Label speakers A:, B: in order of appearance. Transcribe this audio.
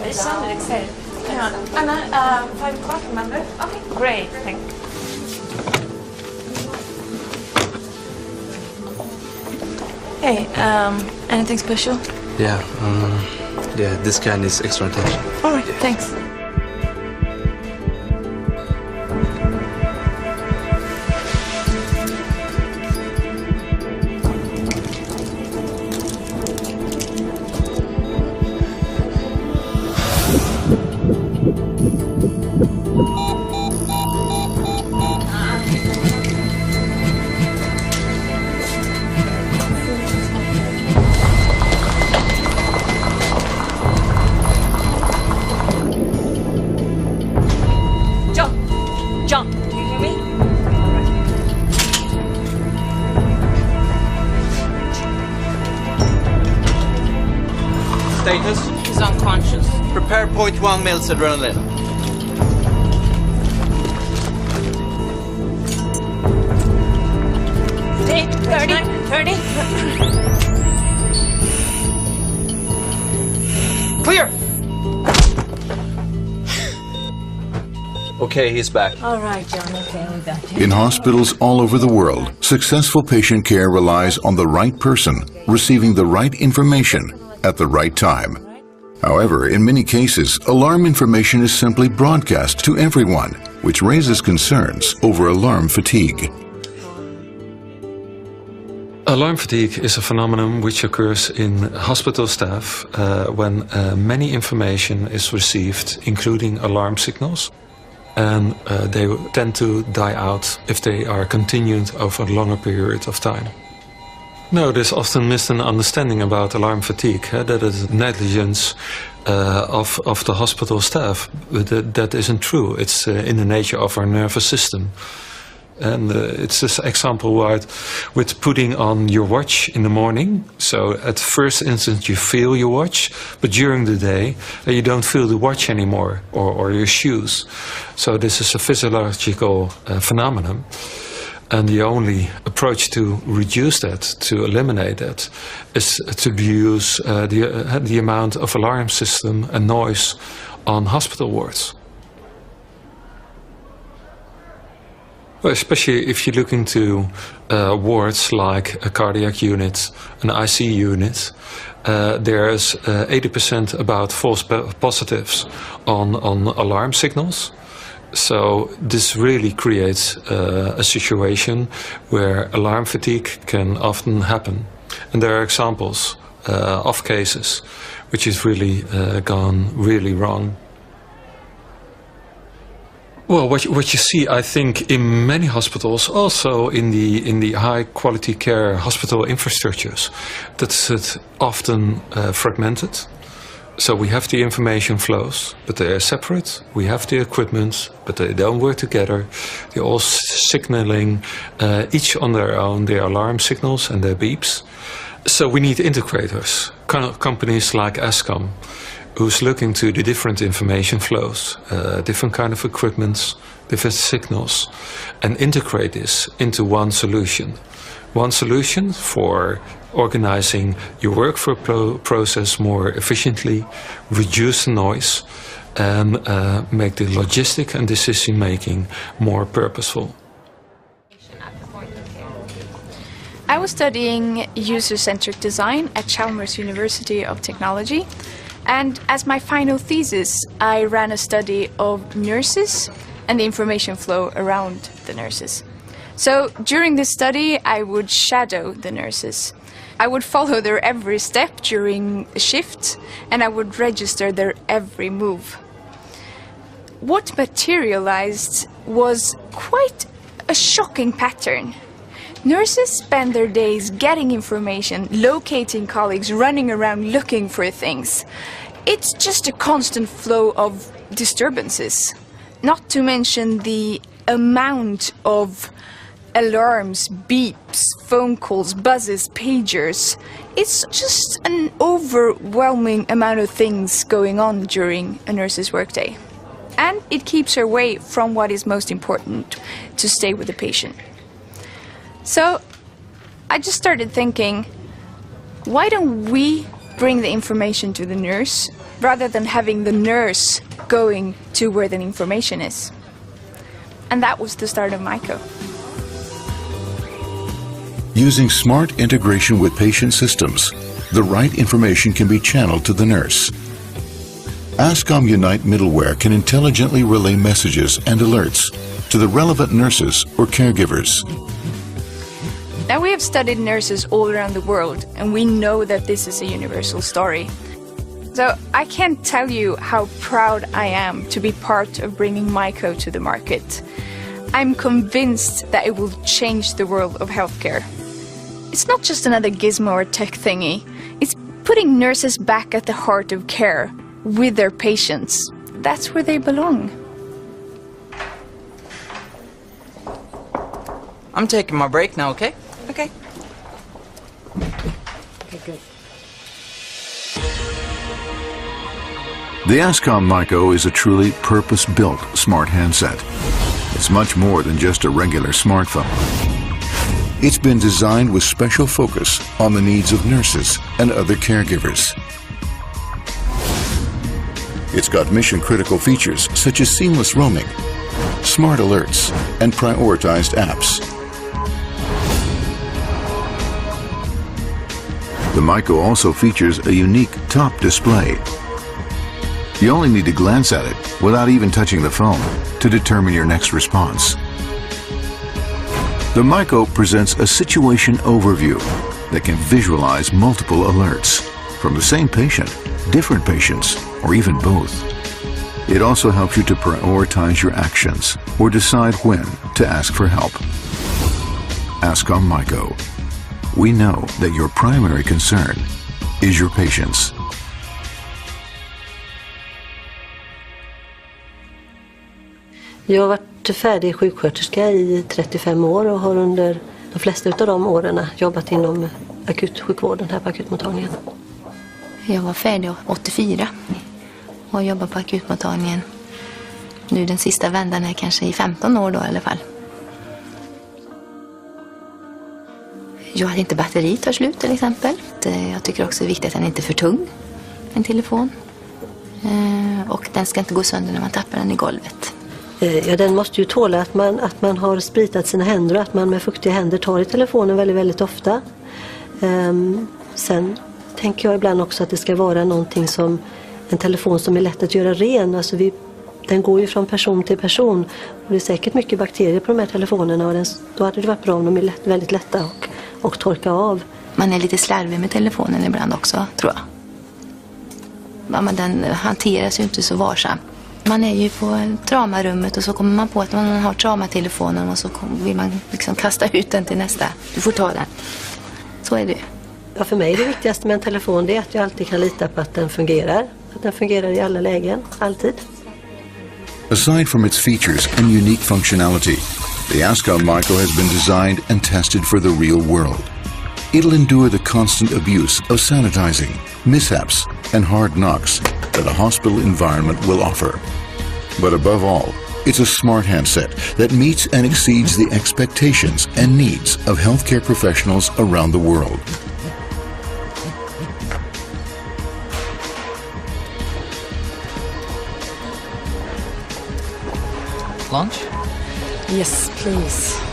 A: It sounded excited. Yeah. Anna, 5 o'clock, remember? Okay, great, thank you. Hey, anything special?
B: Yeah, this guy needs extra attention.
A: All right, thanks. John, do you hear me?
B: Status?
A: He's unconscious.
B: Prepare 0.1 mils adrenaline.
A: Stay, 30.
B: Clear! Okay, he's back.
A: All right, John, okay, we got you.
C: In hospitals all over the world, successful patient care relies on the right person receiving the right information at the right time. However, in many cases, alarm information is simply broadcast to everyone, which raises concerns over alarm fatigue.
D: Alarm fatigue is a phenomenon which occurs in hospital staff when many information is received, including alarm signals. And they tend to die out if they are continued over a longer period of time. No, there's often misunderstanding about alarm fatigue, that is negligence of the hospital staff. But that isn't true. It's in the nature of our nervous system. And it's this example with putting on your watch in the morning. So at first instance you feel your watch, but during the day you don't feel the watch anymore, or your shoes. So this is a physiological phenomenon. And the only approach to reduce that, to eliminate that, is to reduce the amount of alarm system and noise on hospital wards. Well, especially if you look into wards like a cardiac unit, an IC unit, there's 80% about false positives on alarm signals. So this really creates a situation where alarm fatigue can often happen. And there are examples of cases which has really gone really wrong. Well, what you see, I think, in many hospitals, also in the high-quality care hospital infrastructures, that's often fragmented. So we have the information flows, but they are separate. We have the equipment, but they don't work together. They're all signaling, each on their own, their alarm signals and their beeps. So we need integrators, companies like Ascom, who's looking to the different information flows, different kind of equipments, different signals, and integrate this into one solution. One solution for organizing your workflow process more efficiently, reduce the noise, and make the logistic and decision making more purposeful.
E: I was studying user-centered design at Chalmers University of Technology. And as my final thesis, I ran a study of nurses and the information flow around the nurses. So during this study, I would shadow the nurses. I would follow their every step during a shift, and I would register their every move. What materialized was quite a shocking pattern. Nurses spend their days getting information, locating colleagues, running around looking for things. It's just a constant flow of disturbances. Not to mention the amount of alarms, beeps, phone calls, buzzes, pagers. It's just an overwhelming amount of things going on during a nurse's workday. And it keeps her away from what is most important, to stay with the patient. So I just started thinking, why don't we bring the information to the nurse rather than having the nurse going to where the information is. And that was the start of Myco.
C: Using smart integration with patient systems, the right information can be channeled to the nurse. Ascom Unite middleware can intelligently relay messages and alerts to the relevant nurses or caregivers.
E: Now we have studied nurses all around the world, and we know that this is a universal story. So I can't tell you how proud I am to be part of bringing Myco to the market. I'm convinced that it will change the world of healthcare. It's not just another gizmo or tech thingy. It's putting nurses back at the heart of care with their patients. That's where they belong.
F: I'm taking my break now, okay?
A: Okay.
G: Okay, good.
C: The Ascom Myco is a truly purpose-built smart handset. It's much more than just a regular smartphone. It's been designed with special focus on the needs of nurses and other caregivers. It's got mission-critical features such as seamless roaming, smart alerts, and prioritized apps. The Myco also features a unique top display. You only need to glance at it without even touching the phone to determine your next response. The Myco presents a situation overview that can visualize multiple alerts from the same patient, different patients, or even both. It also helps you to prioritize your actions or decide when to ask for help. Ascom Myco. We know that your primary concern is your patients.
G: Jag har varit färdig sjuksköterska i 35 år och har under de flesta av de åren jobbat inom akutsjukvården här på akutmottagningen.
H: Jag var färdig 84 och jobbar på akutmottagningen. Nu den sista vändan är kanske i 15 år då i alla fall. Jag hade inte batteri tar slut till exempel. Jag tycker också det är viktigt att den inte är för tung, en telefon. Och den ska inte gå sönder när man tappar den i golvet.
G: Ja, den måste ju tåla att man har spritat sina händer och att man med fuktiga händer tar i telefonen väldigt, väldigt ofta. Sen tänker jag ibland också att det ska vara någonting som en telefon som är lätt att göra ren. Alltså den går ju från person till person och det är säkert mycket bakterier på de här telefonerna och då hade det varit bra om de är väldigt lätta och torka av.
H: Man är lite slarvig med telefonen ibland också, tror jag. Ja, men den hanteras ju inte så varsamt. Man är ju på traumarummet och så kommer man på att man har traumatelefonen och så vill man liksom kasta ut den till nästa. Du får ta den. Så är det.
G: Ja, för mig är det viktigaste med en telefon det är att jag alltid kan lita på att den fungerar. Att den fungerar i alla lägen, alltid.
C: Aside from its features and unique functionality, the Ascom Myco has been designed and tested for the real world. It'll endure the constant abuse of sanitizing, mishaps, and hard knocks that a hospital environment will offer. But above all, it's a smart handset that meets and exceeds the expectations and needs of healthcare professionals around the world.
F: Lunch?
A: Yes, please.